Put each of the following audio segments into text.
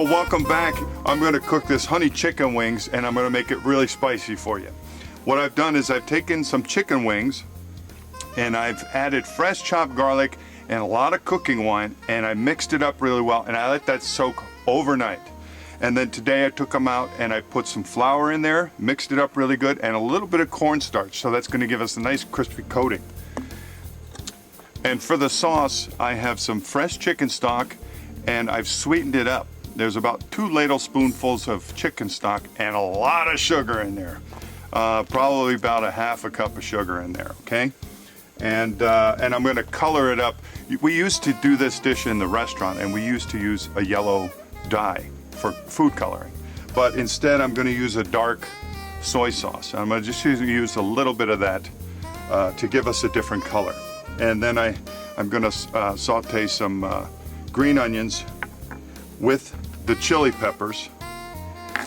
Well, welcome back. I'm going to cook this honey chicken wings, and I'm going to make it really spicy for you. What I've done is I've taken some chicken wings and I've added fresh chopped garlic and a lot of cooking wine, and I mixed it up really well, and I let that soak overnight. And then today I took them out and I put some flour in there, mixed it up really good, and a little bit of cornstarch, so that's going to give us a nice crispy coating. And for the sauce, I have some fresh chicken stock and I've sweetened it up. There's about 2 ladle spoonfuls of chicken stock and a lot of sugar in there. Probably about a half a cup of sugar in there, okay? And I'm going to color it up. We used to do this dish in the restaurant, and we used to use a yellow dye for food coloring. But instead, I'm going to use a dark soy sauce. I'm going to just use a little bit of that to give us a different color. And then I'm going to saute some green onions with the chili peppers.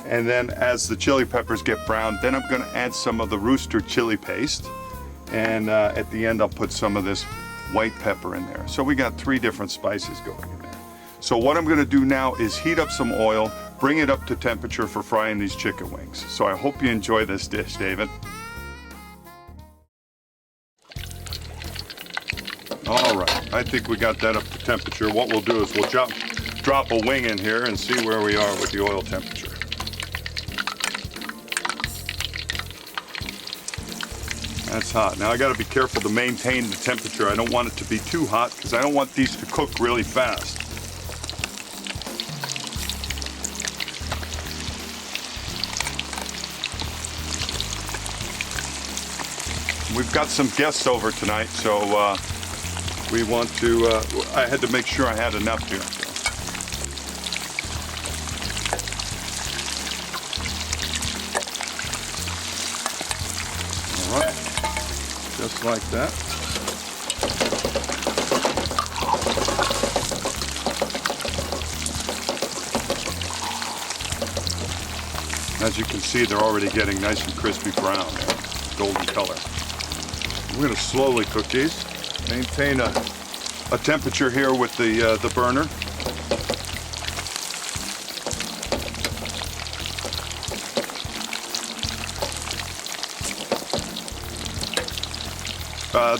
And then as the chili peppers get brown, then I'm going to add some of the rooster chili paste. And at the end, I'll put some of this white pepper in there. So we got 3 different spices going in there. So what I'm going to do now is heat up some oil, bring it up to temperature for frying these chicken wings. So I hope you enjoy this dish, David. All right, I think we got that up to temperature. What we'll do is we'll drop a wing in here and see where we are with the oil temperature. That's hot. Now I got to be careful to maintain the temperature. I don't want it to be too hot because I don't want these to cook really fast. We've got some guests over tonight, so we want to, I had to make sure I had enough here. All right, just like that. As you can see, they're already getting nice and crispy brown, golden color. We're going to slowly cook these. Maintain a temperature here with the burner.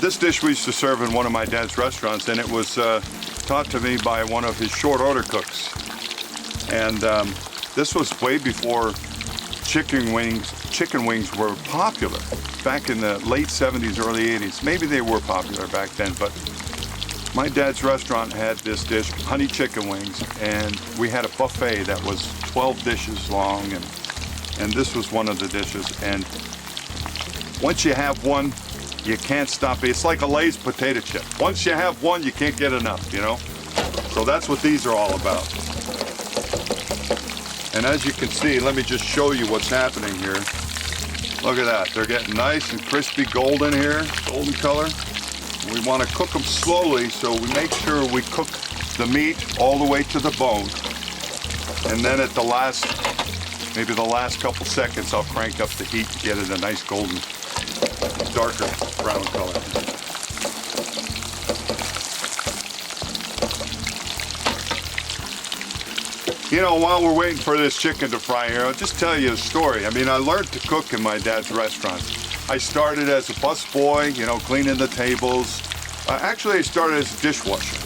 This dish we used to serve in one of my dad's restaurants, and it was taught to me by one of his short order cooks. And this was way before chicken wings were popular. Back in the late 70s, early 80s. Maybe they were popular back then, but my dad's restaurant had this dish, honey chicken wings, and we had a buffet that was 12 dishes long, and this was one of the dishes. And once you have one, you can't stop it. It's like a Lay's potato chip. Once you have one, you can't get enough, you know? So that's what these are all about. And as you can see, let me just show you what's happening here. Look at that, they're getting nice and crispy golden here, golden color. We want to cook them slowly, so we make sure we cook the meat all the way to the bone. And then at the last, maybe the last couple seconds, I'll crank up the heat to get it a nice golden, darker brown color. You know, while we're waiting for this chicken to fry here, I'll just tell you a story. I mean, I learned to cook in my dad's restaurant. I started as a busboy, you know, cleaning the tables. Actually, I started as a dishwasher.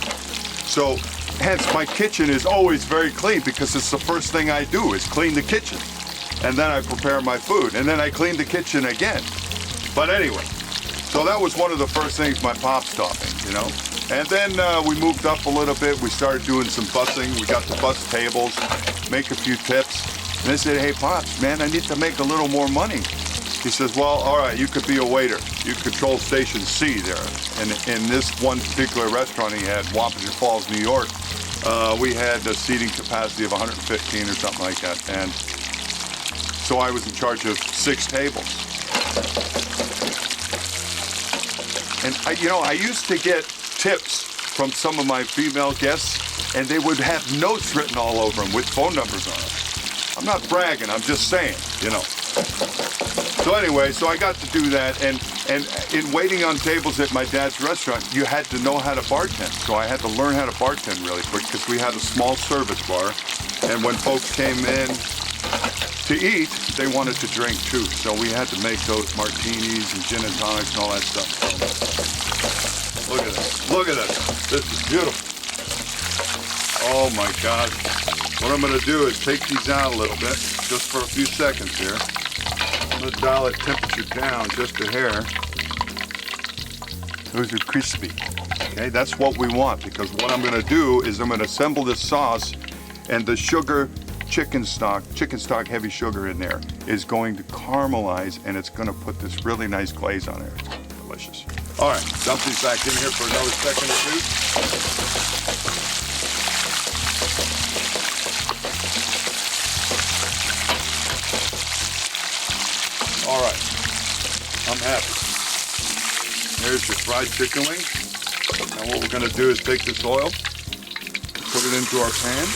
So, hence, my kitchen is always very clean because it's the first thing I do is clean the kitchen. And then I prepare my food, and then I clean the kitchen again. But anyway, so that was one of the first things my pops taught me, you know. And then we moved up a little bit. We started doing some bussing. We got to bus tables, make a few tips. And I said, hey, Pops, man, I need to make a little more money. He says, well, all right, you could be a waiter. You control Station C there. And in this one particular restaurant he had, Wappingers Falls, New York, we had a seating capacity of 115 or something like that. And so I was in charge of 6 tables. And I used to get tips from some of my female guests, and they would have notes written all over them with phone numbers on them. I'm not bragging, I'm just saying, you know. So anyway, so I got to do that, and in waiting on tables at my dad's restaurant, you had to know how to bartend. So I had to learn how to bartend really quick because we had a small service bar, and when folks came in to eat, they wanted to drink too. So we had to make those martinis and gin and tonics and all that stuff. So, look at this. Look at this. This is beautiful. Oh my God. What I'm going to do is take these out a little bit, just for a few seconds here. I'm going to dial the temperature down just a hair. Those are crispy. Okay, that's what we want, because what I'm going to do is I'm going to assemble this sauce, and the sugar chicken stock heavy sugar in there is going to caramelize, and it's going to put this really nice glaze on there. It's going to be delicious. All right, dump these back in here for another second or two. All right, I'm happy. There's your fried chicken wing. Now what we're going to do is take this oil, put it into our pan.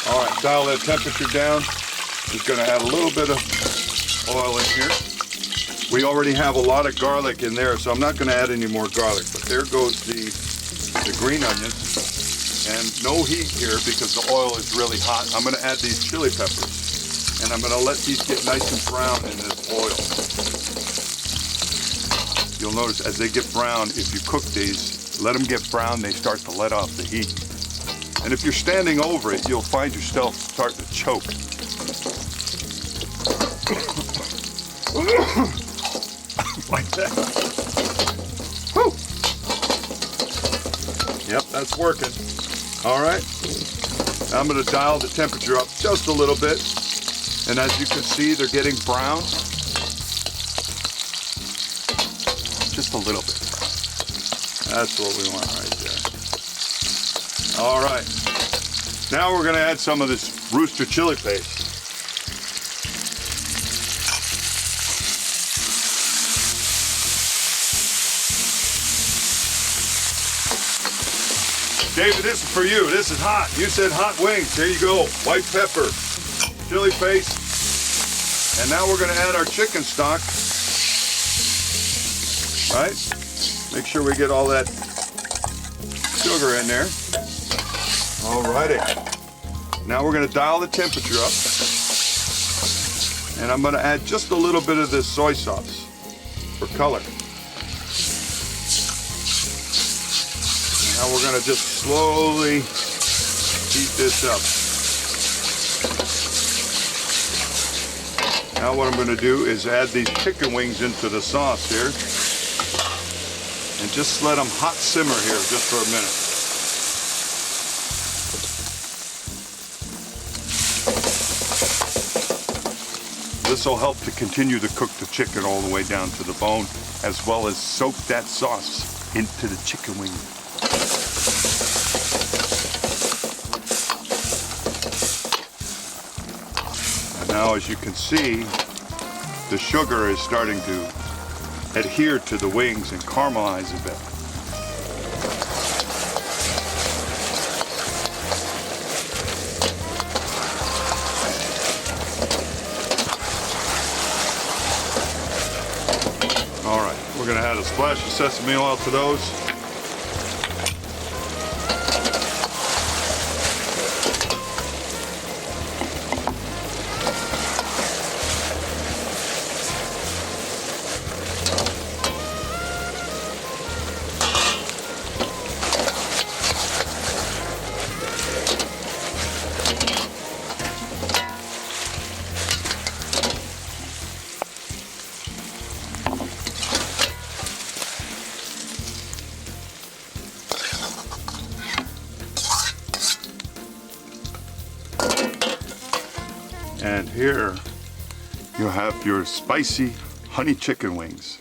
All right, dial that temperature down. Just going to add a little bit of oil in here. We already have a lot of garlic in there, so I'm not going to add any more garlic. But there goes the green onions. And no heat here because the oil is really hot. I'm going to add these chili peppers, and I'm going to let these get nice and brown in this oil. You'll notice as they get brown, if you cook these, let them get brown, they start to let off the heat. And if you're standing over it, you'll find yourself start to choke. Like that. Whew. Yep, that's working. All right, I'm going to dial the temperature up just a little bit, and as you can see, they're getting brown. Just a little bit. That's what we want right there. All right, now we're going to add some of this rooster chili paste. David, this is for you. This is hot. You said hot wings. There you go. White pepper, chili paste. And now we're going to add our chicken stock. Right? Make sure we get all that sugar in there. Alrighty. Now we're going to dial the temperature up. And I'm going to add just a little bit of this soy sauce for color. Now we're going to just slowly heat this up. Now what I'm going to do is add these chicken wings into the sauce here. And just let them hot simmer here just for a minute. This will help to continue to cook the chicken all the way down to the bone, as well as soak that sauce into the chicken wing. And now, as you can see, the sugar is starting to adhere to the wings and caramelize a bit. All right, we're going to add a splash of sesame oil to those. And here you have your spicy honey chicken wings.